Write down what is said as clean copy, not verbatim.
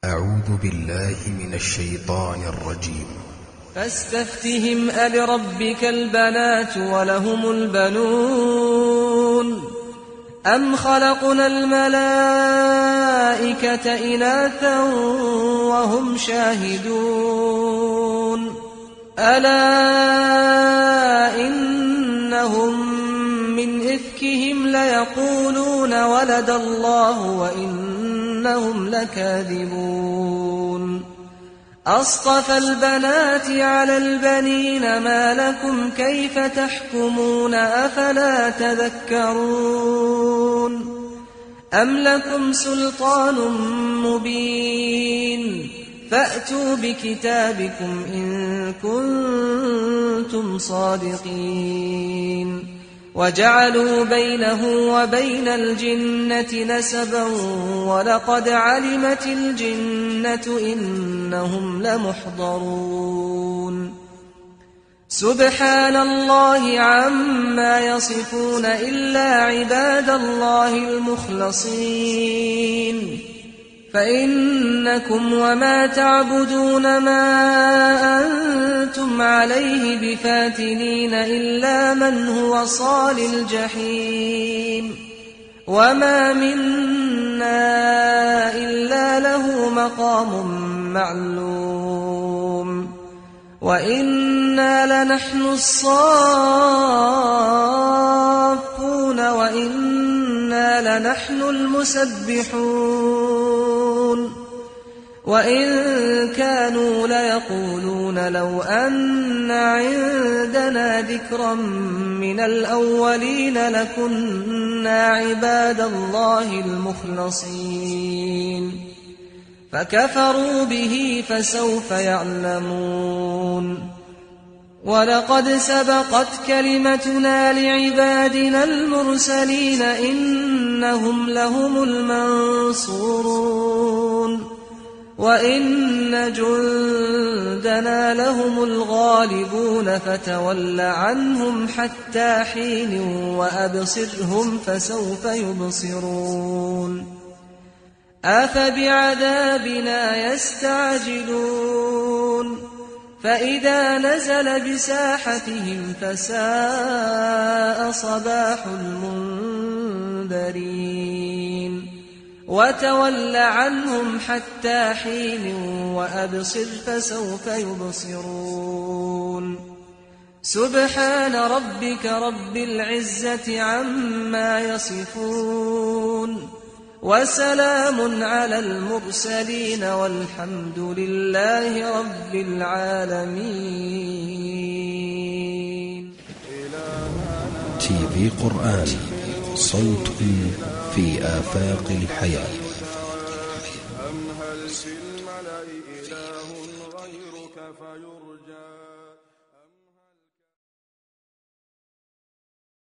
أعوذ بالله من الشيطان الرجيم. فاستفتهم ألربك البنات ولهم البنون أم خلقنا الملائكة إناثا وهم شاهدون ألا إنهم من إفكهم ليقولون ولد الله وإنهم لكاذبون أصطفى البنات على البنين ما لكم كيف تحكمون أفلا تذكرون أم لكم سلطان مبين فأتوا بكتابكم إن كنتم صادقين وجعلوا بينه وبين الجنة نسبا ولقد علمت الجنة إنهم لمحضرون سبحان الله عما يصفون إلا عباد الله المخلصين فإنكم وما تعبدون ما أنتم عليه بفاتنين إلا من هو صال الجحيم وما منا إلا له مقام معلوم وإنا لنحن الصافون وإنا لنحن المسبحون وإن كانوا ليقولون لو أن عندنا ذكرا من الأولين لكنا عباد الله المخلصين فكفروا به فسوف يعلمون ولقد سبقت كلمتنا لعبادنا المرسلين إنهم لهم المنصورون وإن جندنا لهم الغالبون فتول عنهم حتى حين وأبصرهم فسوف يبصرون أفبعذابنا يستعجلون فإذا نزل بساحتهم فساء صباح المنذرين وتول عنهم حتى حين وأبصر فسوف يبصرون سبحان ربك رب العزة عما يصفون وسلام على المرسلين والحمد لله رب العالمين. تي في قرآن صوت في آفاق الحياة. أم هل في الملأ إله غيرك فيرجى